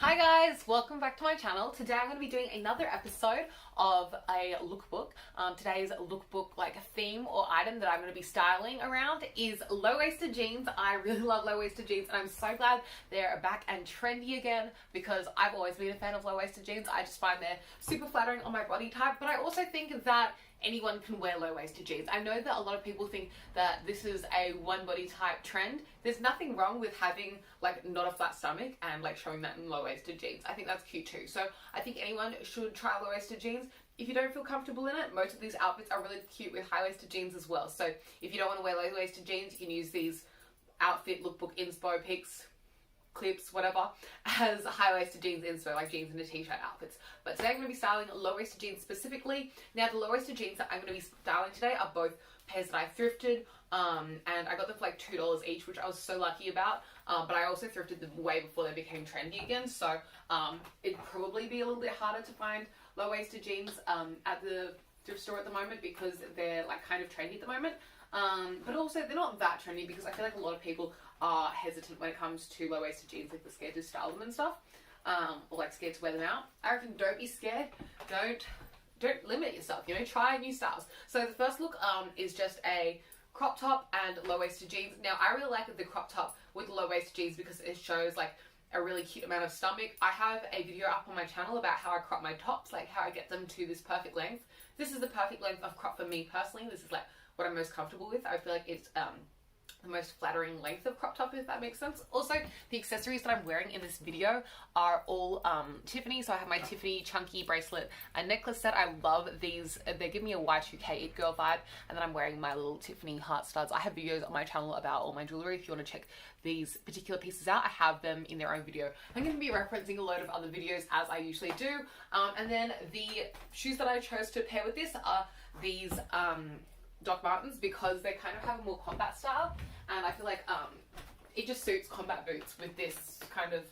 Hi guys, welcome back to my channel. Today I'm going to be doing another episode of a lookbook. Today's lookbook theme or item that I'm going to be styling around is low-waisted jeans. I really love low-waisted jeans and I'm so glad they're back and trendy again because I've always been a fan of low-waisted jeans. I just find they're super flattering on my body type, but I also think that anyone can wear low-waisted jeans. I know that a lot of people think that this is a one body type trend. There's nothing wrong with having not a flat stomach and showing that in low-waisted jeans. I think that's cute too. So I think anyone should try low-waisted jeans. If you don't feel comfortable in it, most of these outfits are really cute with high-waisted jeans as well. So if you don't want to wear low-waisted jeans, you can use these outfit lookbook inspo pics, clips, whatever, as high-waisted jeans inspo, like jeans and a t-shirt outfits. But today I'm going to be styling low-waisted jeans specifically. Now the low-waisted jeans that I'm going to be styling today are both pairs that I thrifted, and I got them for $2 each, which I was so lucky about, but I also thrifted them way before they became trendy again, so it'd probably be a little bit harder to find low-waisted jeans at the thrift store at the moment because they're kind of trendy at the moment. But also they're not that trendy because I feel like a lot of people are hesitant when it comes to low-waisted jeans, they're scared to style them and stuff, or scared to wear them out. I reckon don't be scared, don't limit yourself, try new styles. So the first look is just a crop top and low-waisted jeans. Now I really like the crop top with low-waisted jeans because it shows a really cute amount of stomach. I have a video up on my channel about how I crop my tops, how I get them to this perfect length. This is the perfect length of crop for me personally. This is what I'm most comfortable with. I feel like it's the most flattering length of crop top, if that makes sense. Also, the accessories that I'm wearing in this video are all Tiffany. So I have my Tiffany chunky bracelet and necklace set. I love these. They give me a Y2K It Girl vibe. And then I'm wearing my little Tiffany heart studs. I have videos on my channel about all my jewelry. If you want to check these particular pieces out, I have them in their own video. I'm going to be referencing a load of other videos as I usually do. And then the shoes that I chose to pair with this are these Doc Martens because they kind of have a more combat style, and I feel like it just suits combat boots with this kind of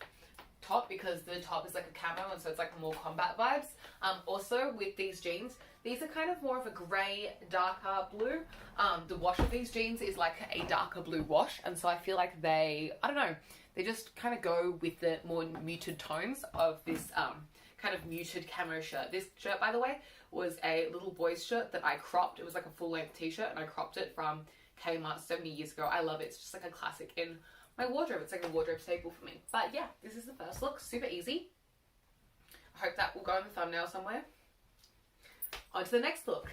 top because the top is a camo and so it's more combat vibes. Also with these jeans, these are kind of more of a grey, darker blue. The wash of these jeans is a darker blue wash, and so I feel like they just kind of go with the more muted tones of this kind of muted camo shirt. This shirt, by the way, was a little boy's shirt that I cropped. It was a full-length t-shirt and I cropped it from Kmart so many years ago. I love it. It's just a classic in my wardrobe. It's a wardrobe staple for me. But yeah, this is the first look. Super easy. I hope that will go in the thumbnail somewhere. On to the next look.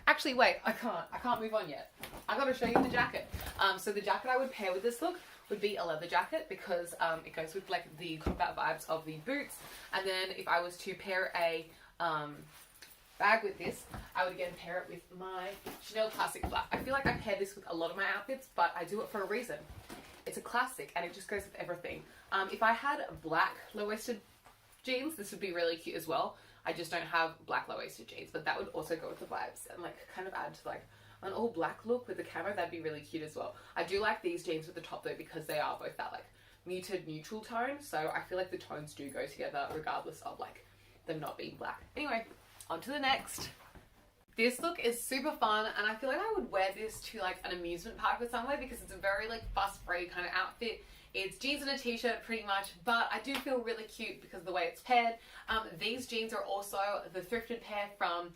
Actually, wait, I can't move on yet. I gotta show you the jacket. So the jacket I would pair with this look would be a leather jacket because it goes with the combat vibes of the boots. And then if I was to pair a bag with this, I would again pair it with my Chanel Classic Black. I feel like I pair this with a lot of my outfits, but I do it for a reason. It's a classic and it just goes with everything. If I had black low-waisted jeans, this would be really cute as well. I just don't have black low-waisted jeans, but that would also go with the vibes and kind of add to an all black look with the camo. That'd be really cute as well. I do like these jeans with the top though because they are both that muted neutral tone, so I feel like the tones do go together regardless of them not being black. Anyway, on to the next. This look is super fun and I feel like I would wear this to an amusement park or somewhere because it's a very fuss-free kind of outfit. It's jeans and a t-shirt pretty much, but I do feel really cute because of the way it's paired. These jeans are also the thrifted pair from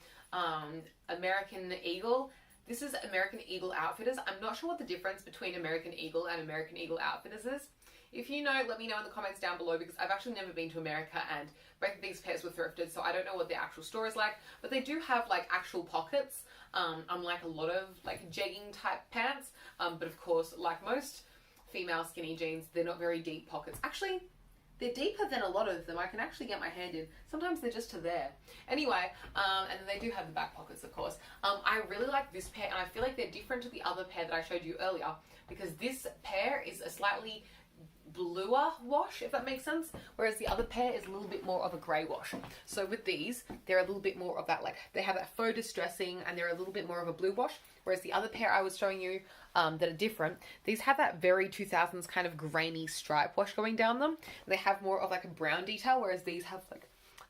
American Eagle. This is American Eagle Outfitters. I'm not sure what the difference between American Eagle and American Eagle Outfitters is. If you know, let me know in the comments down below because I've actually never been to America and both of these pairs were thrifted, so I don't know what the actual store is like. But they do have actual pockets, unlike a lot of jegging type pants. But of course, like most female skinny jeans, they're not very deep pockets. Actually, they're deeper than a lot of them. I can actually get my hand in. Sometimes they're just to there. Anyway, and then they do have the back pockets, of course. I really like this pair, and I feel like they're different to the other pair that I showed you earlier because this pair is a slightly bluer wash, if that makes sense, whereas the other pair is a little bit more of a grey wash. So with these, they're a little bit more of that they have that faux distressing and they're a little bit more of a blue wash, whereas the other pair I was showing you that are different, these have that very 2000s kind of grainy stripe wash going down them. They have more of a brown detail, whereas these have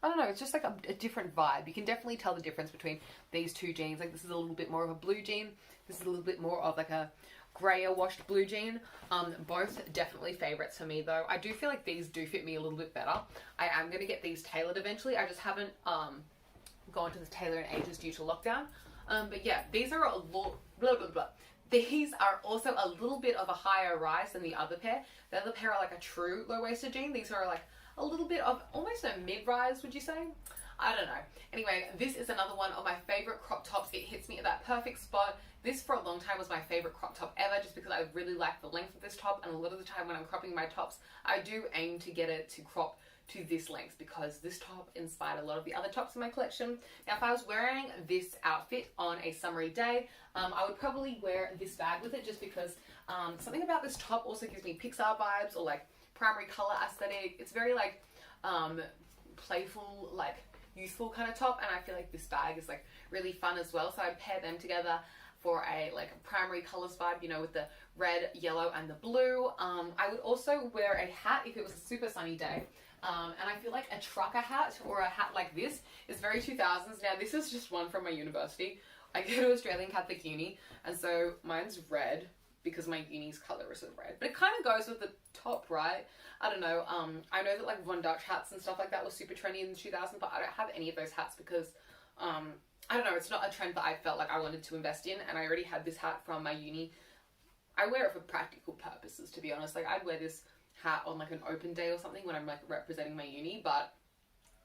I don't know, it's just a different vibe. You can definitely tell the difference between these two jeans. This is a little bit more of a blue jean, this is a little bit more of a grayer washed blue jean. Both definitely favorites for me though. I do feel like these do fit me a little bit better. I am going to get these tailored eventually. I just haven't gone to the tailor in ages due to lockdown. But yeah, these are a lot, blah, blah, blah. These are also a little bit of a higher rise than the other pair. The other pair are like a true low-waisted jean. These are like a little bit of almost a mid-rise, would you say? I don't know. Anyway, this is another one of my favorite crop tops. It hits me at that perfect spot. This for a long time was my favorite crop top ever, just because I really like the length of this top, and a lot of the time when I'm cropping my tops, I do aim to get it to crop to this length because this top inspired a lot of the other tops in my collection. Now, if I was wearing this outfit on a summery day, I would probably wear this bag with it, just because something about this top also gives me Pixar vibes, or like primary color aesthetic. It's very like playful, like youthful kind of top, and I feel like this bag is like really fun as well, so I'd pair them together for a like primary colors vibe, you know, with the red, yellow, and the blue. I would also wear a hat if it was a super sunny day. And I feel like a trucker hat or a hat like this is very 2000s. Now, this is just one from my university. I go to Australian Catholic Uni, and so mine's red because my uni's colour is red. But it kind of goes with the top, right? I don't know. I know that like Von Dutch hats and stuff like that was super trendy in the 2000s, but I don't have any of those hats because I don't know, it's not a trend that I felt like I wanted to invest in, and I already had this hat from my uni. I wear it for practical purposes, to be honest. Like, I'd wear this hat on like an open day or something when I'm like representing my uni, but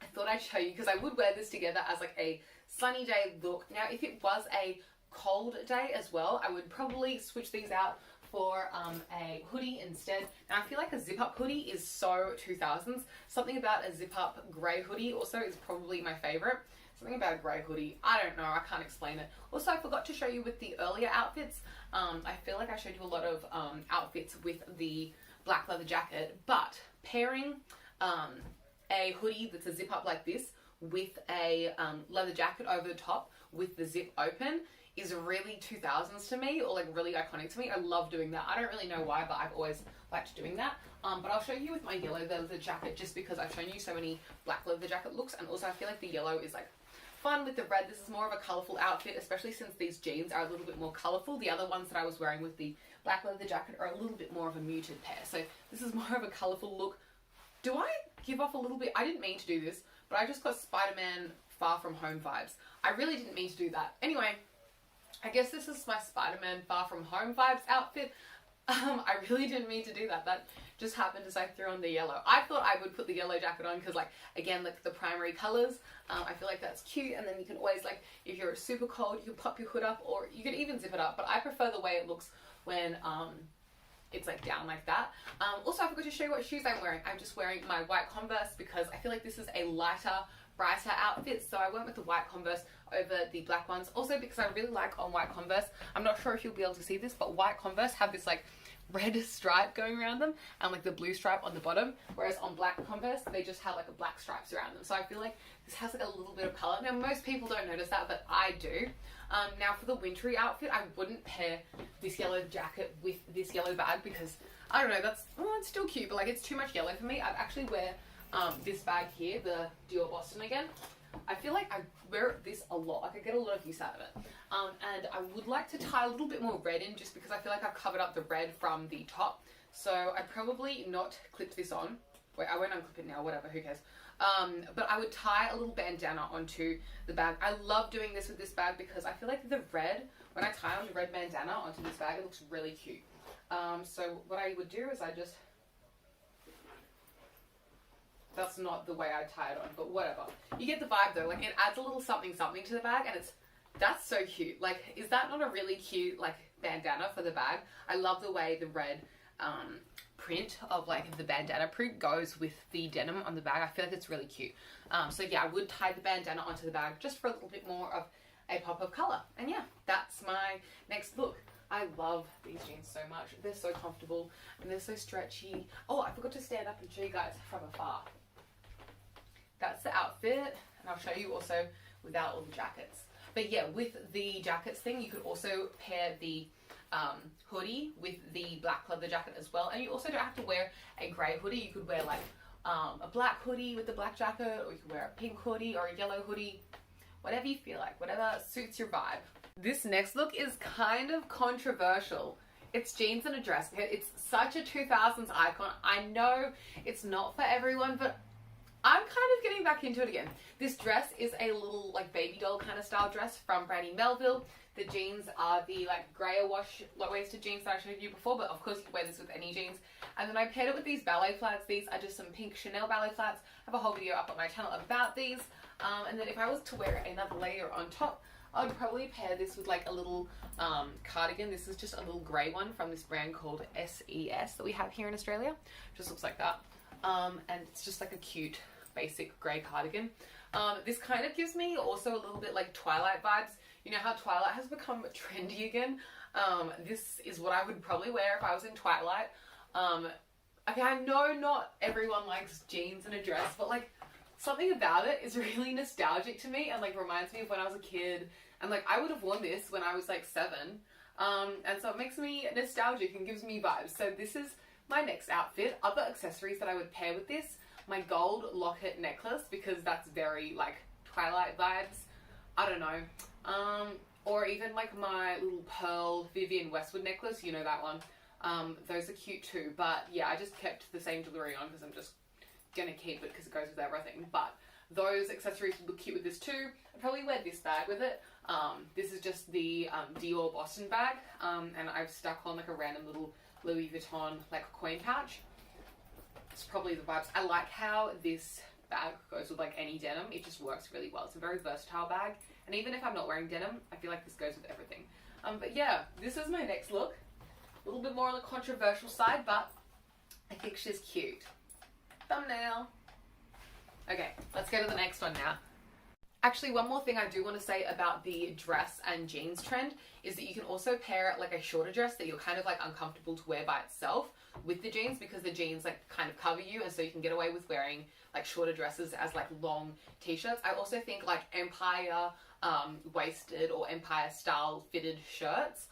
I thought I'd show you because I would wear this together as like a sunny day look. Now, if it was a cold day as well, I would probably switch these out for a hoodie instead. Now, I feel like a zip-up hoodie is so 2000s. Something about a zip-up grey hoodie also is probably my favorite. Something about a grey hoodie, I don't know, I can't explain it. Also, I forgot to show you with the earlier outfits. I feel like I showed you a lot of outfits with the black leather jacket, but pairing a hoodie that's a zip up like this with a leather jacket over the top with the zip open is really 2000s to me, or like really iconic to me. I love doing that. I don't really know why, but I've always liked doing that. But I'll show you with my yellow leather jacket, just because I've shown you so many black leather jacket looks, and also I feel like the yellow is like fun with the red. This is more of a colourful outfit, especially since these jeans are a little bit more colourful. The other ones that I was wearing with the black leather jacket are a little bit more of a muted pair. So this is more of a colourful look. Do I give off a little bit? I didn't mean to do this, but I just got Spider-Man Far From Home vibes. I really didn't mean to do that. Anyway, I guess this is my Spider-Man Far From Home vibes outfit. I really didn't mean to do that. That just happened as I threw on the yellow. I thought I would put the yellow jacket on because, like, again, like the primary colors. I feel like that's cute, and then you can always, like, if you're super cold, you can pop your hood up, or you can even zip it up. But I prefer the way it looks when it's like down like that. Also, I forgot to show you what shoes I'm wearing. I'm just wearing my white Converse because I feel like this is a lighter, brighter outfit, so I went with the white Converse over the black ones. Also, because I really like on white Converse, I'm not sure if you'll be able to see this, but white Converse have this like red stripe going around them and like the blue stripe on the bottom, whereas on black Converse they just have like a black stripes around them. So I feel like this has like a little bit of color. Now, most people don't notice that, but I do. Now, for the wintry outfit, I wouldn't pair this yellow jacket with this yellow bag because I don't know, that's, well, it's still cute, but like it's too much yellow for me. I'd actually wear this bag here, the Dior Boston again. I feel like I wear this a lot. Like, I get a lot of use out of it. And I would like to tie a little bit more red in, just because I feel like I've covered up the red from the top. So I'd probably not clip this on. Wait, I won't unclip it now, whatever, who cares. But I would tie a little bandana onto the bag. I love doing this with this bag because I feel like the red, when I tie on the red bandana onto this bag, it looks really cute. So what I would do is I just... That's not the way I tie it on, but whatever. You get the vibe though. Like, it adds a little something something to the bag, and that's so cute. Like, is that not a really cute like bandana for the bag? I love the way the red print of like the bandana print goes with the denim on the bag. I feel like it's really cute. So yeah, I would tie the bandana onto the bag just for a little bit more of a pop of color. And yeah, that's my next look. I love these jeans so much. They're so comfortable and they're so stretchy. Oh, I forgot to stand up and show you guys from afar. That's the outfit, and I'll show you also without all the jackets. But yeah, with the jackets thing, you could also pair the hoodie with the black leather jacket as well. And you also don't have to wear a grey hoodie. You could wear like a black hoodie with the black jacket, or you could wear a pink hoodie or a yellow hoodie. Whatever you feel like, whatever suits your vibe. This next look is kind of controversial. It's jeans and a dress. It's such a 2000s icon. I know it's not for everyone, but I'm kind of getting back into it again. This dress is a little like baby doll kind of style dress from Brandy Melville. The jeans are the like grayer wash low-waisted jeans that I showed you before, but of course you can wear this with any jeans. And then I paired it with these ballet flats. These are just some pink Chanel ballet flats. I have a whole video up on my channel about these. And then if I was to wear another layer on top, I would probably pair this with like a little cardigan. This is just a little grey one from this brand called SES that we have here in Australia. Just looks like that. And it's just like a cute basic grey cardigan. This kind of gives me also a little bit like Twilight vibes. You know how Twilight has become trendy again? This is what I would probably wear if I was in Twilight. Okay, I know not everyone likes jeans and a dress, but like something about it is really nostalgic to me and like reminds me of when I was a kid. And like I would have worn this when I was like 7. And so it makes me nostalgic and gives me vibes. So this is my next outfit. Other accessories that I would pair with this, my gold locket necklace, because that's very like Twilight vibes. I don't know. Or even like my little pearl Vivienne Westwood necklace, you know that one. Those are cute too, but yeah, I just kept the same jewelry on because I'm just gonna keep it because it goes with everything. But those accessories would look cute with this too. I'd probably wear this bag with it. This is just the Dior Boston bag, and I've stuck on like a random little Louis Vuitton like coin pouch. It's probably the vibes. I like how this bag goes with like any denim. It just works really well. It's a very versatile bag, and even if I'm not wearing denim, I feel like this goes with everything. But yeah, this is my next look. A little bit more on the controversial side, but I think she's cute. Thumbnail. Okay, let's go to the next one now. Actually, one more thing I do want to say about the dress and jeans trend is that you can also pair like a shorter dress that you're kind of like uncomfortable to wear by itself with the jeans, because the jeans like kind of cover you, and so you can get away with wearing like shorter dresses as like long t-shirts. I also think like Empire waisted or Empire style fitted shirts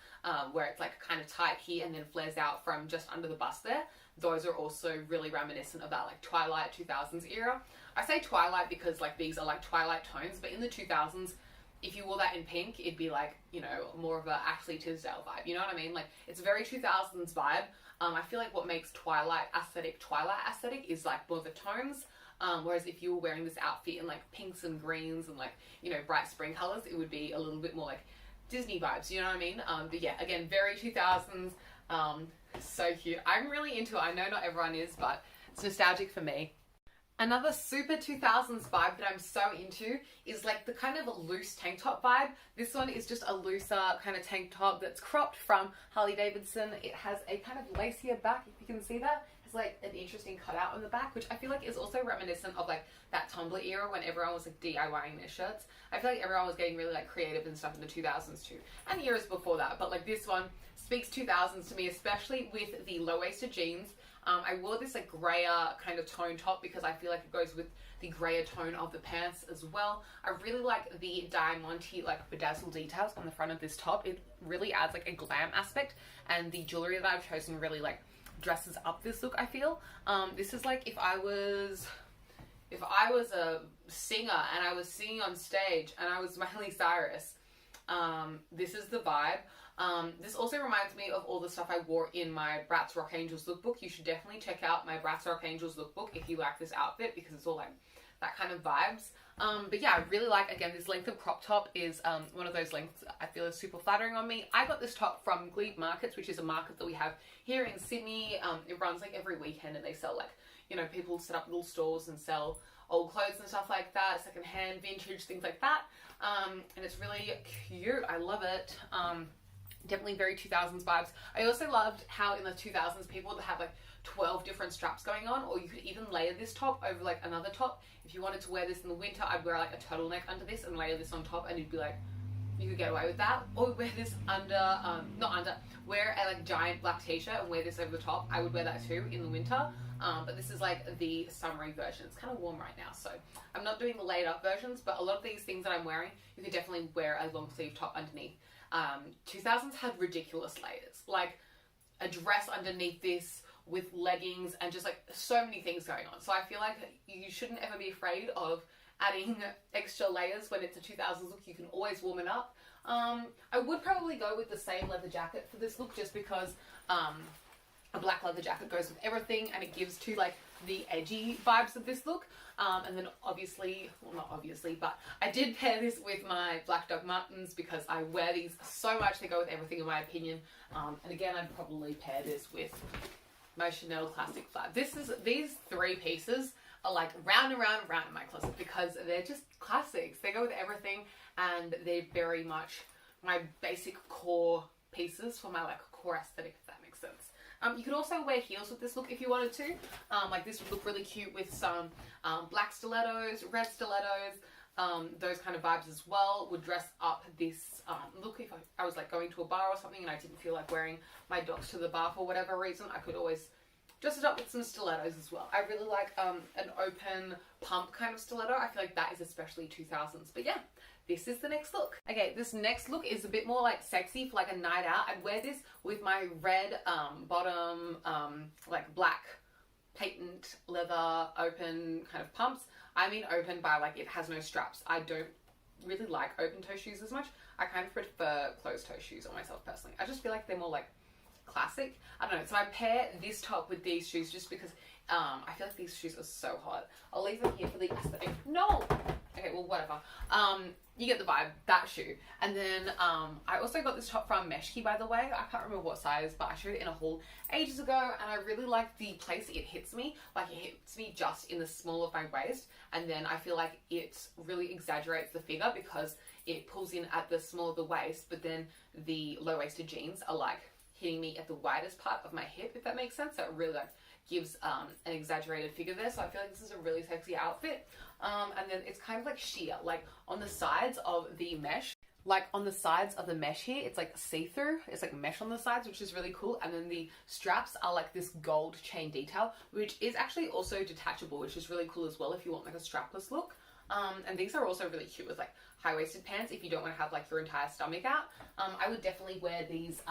where it's like kind of tight here and then flares out from just under the bust there. Those are also really reminiscent of that like Twilight 2000s era. I say Twilight because like these are like Twilight tones, but in the 2000s, if you wore that in pink, it'd be like, you know, more of a Ashley Tisdale vibe. You know what I mean? Like it's a very 2000s vibe. I feel like what makes Twilight aesthetic is like more the tones. Whereas if you were wearing this outfit in like pinks and greens and like, you know, bright spring colors, it would be a little bit more like Disney vibes. You know what I mean? But yeah, again, very 2000s. So cute. I'm really into it. I know not everyone is, but it's nostalgic for me. Another super 2000s vibe that I'm so into is like the kind of a loose tank top vibe. This one is just a looser kind of tank top that's cropped from Harley Davidson. It has a kind of lacier back, if you can see that. It's like an interesting cutout on the back, which I feel like is also reminiscent of like that Tumblr era when everyone was like DIYing their shirts. I feel like everyone was getting really like creative and stuff in the 2000s too, and years before that. But like this one speaks 2000s to me, especially with the low-waisted jeans. I wore this like grayer kind of tone top because I feel like it goes with the grayer tone of the pants as well. I really like the diamante like bedazzle details on the front of this top. It really adds like a glam aspect, and the jewelry that I've chosen really like dresses up this look, I feel. This is like if I was a singer and I was singing on stage and I was Miley Cyrus, this is the vibe. This also reminds me of all the stuff I wore in my Bratz Rock Angels lookbook. You should definitely check out my Bratz Rock Angels lookbook if you like this outfit, because it's all like that kind of vibes. But yeah, I really like, again, this length of crop top is one of those lengths I feel is super flattering on me. I got this top from Glebe Markets, which is a market that we have here in Sydney. It runs like every weekend, and they sell like, you know, people set up little stores and sell old clothes and stuff like that, secondhand, vintage, things like that. And it's really cute. I love it. Definitely very 2000s vibes. I also loved how in the 2000s people would have like 12 different straps going on, or you could even layer this top over like another top. If you wanted to wear this in the winter, I'd wear like a turtleneck under this and layer this on top, and you'd be like, you could get away with that. Or wear this under, wear a like giant black t-shirt and wear this over the top. I would wear that too in the winter. But this is like the summery version. It's kind of warm right now, so I'm not doing the layered up versions, but a lot of these things that I'm wearing, you could definitely wear a long sleeve top underneath. 2000s had ridiculous layers, like a dress underneath this with leggings and just like so many things going on. So I feel like you shouldn't ever be afraid of adding extra layers when it's a 2000s look. You can always warm it up. I would probably go with the same leather jacket for this look, just because a black leather jacket goes with everything, and it gives to like the edgy vibes of this look. And then obviously, well, not obviously, but I did pair this with my Black Dog Martens because I wear these so much. They go with everything in my opinion. And again, I'd probably pair this with my Chanel Classic Flat. These three pieces are like round and round and round in my closet because they're just classics. They go with everything, and they're very much my basic core pieces for my like core aesthetic, if that makes sense. You could also wear heels with this look if you wanted to. Like this would look really cute with some black stilettos, red stilettos, those kind of vibes as well. Would dress up this look if I was like going to a bar or something and I didn't feel like wearing my docs to the bar for whatever reason. I could always dress it up with some stilettos as well. I really like an open pump kind of stiletto. I feel like that is especially 2000s. But yeah, this is the next look. Okay, this next look is a bit more like sexy for like a night out. I'd wear this with my red bottom, like black patent leather open kind of pumps. I mean open by like it has no straps. I don't really like open toe shoes as much. I kind of prefer closed toe shoes on myself personally. I just feel like they're more like classic. I don't know. So I pair this top with these shoes just because I feel like these shoes are so hot. I'll leave them here for the aesthetic. No! Okay, well, whatever. You get the vibe, that shoe. And then I also got this top from Meshki, by the way. I can't remember what size, but I showed it in a haul ages ago, and I really like the place it hits me. Like, it hits me just in the small of my waist, and then I feel like it really exaggerates the figure because it pulls in at the small of the waist, but then the low-waisted jeans are like hitting me at the widest part of my hip, if that makes sense. So it really like gives an exaggerated figure there. So I feel like this is a really sexy outfit. And then it's kind of like sheer, like on the sides of the mesh. Like on the sides of the mesh here, it's like see-through. It's like mesh on the sides, which is really cool. And then the straps are like this gold chain detail, which is actually also detachable, which is really cool as well if you want like a strapless look. And these are also really cute with like high-waisted pants if you don't want to have like your entire stomach out. I would definitely wear these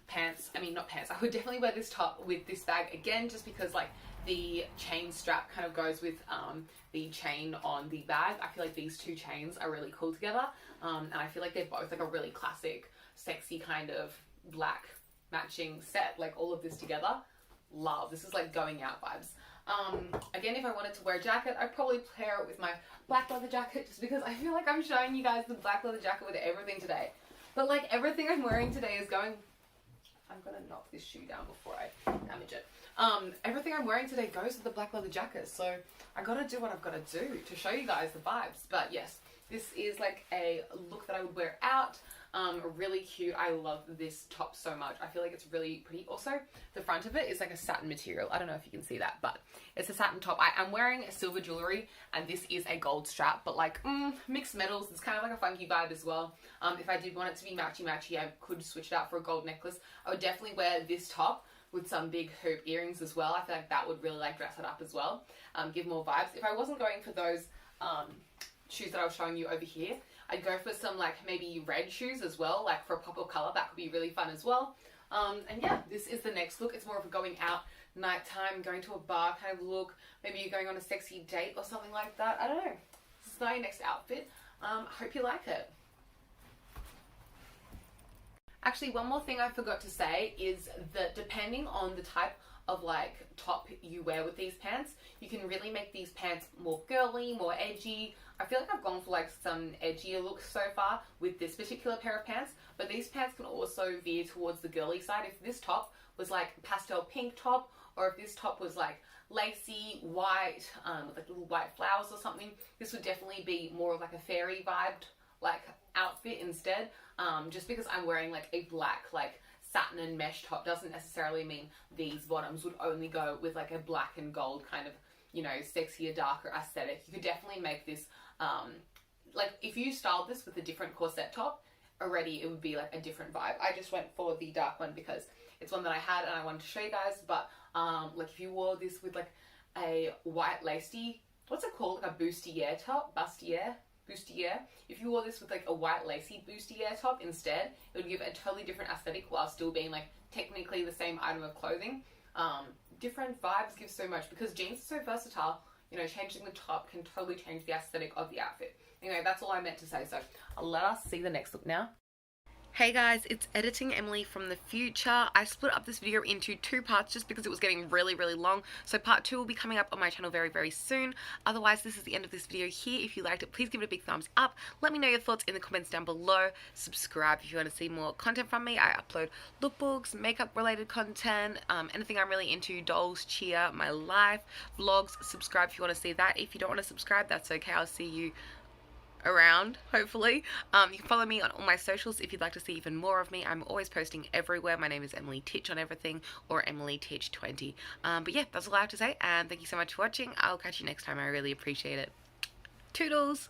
pants, I mean not pants, I would definitely wear this top with this bag again just because like the chain strap kind of goes with the chain on the bag. I feel like these two chains are really cool together, and I feel like they're both like a really classic, sexy kind of black matching set, like all of this together. Love. This is like going out vibes. Again, if I wanted to wear a jacket, I'd probably pair it with my black leather jacket just because I feel like I'm showing you guys the black leather jacket with everything today. But like everything I'm wearing today is going... I'm gonna knock this shoe down before I damage it. Everything I'm wearing today goes with the black leather jacket, so I gotta do what I've gotta do to show you guys the vibes. But yes, this is like a look that I would wear out. Really cute. I love this top so much. I feel like it's really pretty. Also, the front of it is like a satin material. I don't know if you can see that, but it's a satin top. I am wearing silver jewelry, and this is a gold strap, but like mixed metals. It's kind of like a funky vibe as well. If I did want it to be matchy-matchy, I could switch it out for a gold necklace. I would definitely wear this top with some big hoop earrings as well. I feel like that would really like dress it up as well. Give more vibes. If I wasn't going for those shoes that I was showing you over here, I'd go for some like maybe red shoes as well, like for a pop of color. That could be really fun as well. And yeah, this is the next look. It's more of a going out, nighttime, going to a bar kind of look. Maybe you're going on a sexy date or something like that. I don't know. This is my next outfit. Hope you like it. Actually, one more thing I forgot to say is that depending on the type of like top you wear with these pants, you can really make these pants more girly, more edgy. I feel like I've gone for like some edgier looks so far with this particular pair of pants, but these pants can also veer towards the girly side. If this top was like pastel pink top, or if this top was like lacy white with like little white flowers or something, this would definitely be more of like a fairy vibed like outfit instead. Just because I'm wearing like a black like satin and mesh top doesn't necessarily mean these bottoms would only go with like a black and gold kind of, you know, sexier, darker aesthetic. You could definitely make this like if you styled this with a different corset top already, it would be like a different vibe. I just went for the dark one because it's one that I had and I wanted to show you guys. But like if you wore this with like a white lacy, what's it called, like a bustier top, bustier. If you wore this with like a white lacy bustier top instead, it would give a totally different aesthetic while still being like technically the same item of clothing. Different vibes give so much because jeans are so versatile. You know, changing the top can totally change the aesthetic of the outfit. Anyway, that's all I meant to say. So I'll let us see the next look now. Hey guys, it's Editing Emily from the future. I split up this video into two parts just because it was getting really long. So part 2 will be coming up on my channel very soon. Otherwise, this is the end of this video here. If you liked it, please give it a big thumbs up. Let me know your thoughts in the comments down below. Subscribe if you want to see more content from me. I upload lookbooks, makeup related content, anything I'm really into, dolls, cheer, my life, vlogs. Subscribe if you want to see that. If you don't want to subscribe, that's okay. I'll see you around, hopefully. You can follow me on all my socials if you'd like to see even more of me. I'm always posting everywhere. My name is Emily Titch on everything, or Emily Titch 20. But yeah, that's all I have to say, and thank you so much for watching. I'll catch you next time. I really appreciate it. Toodles!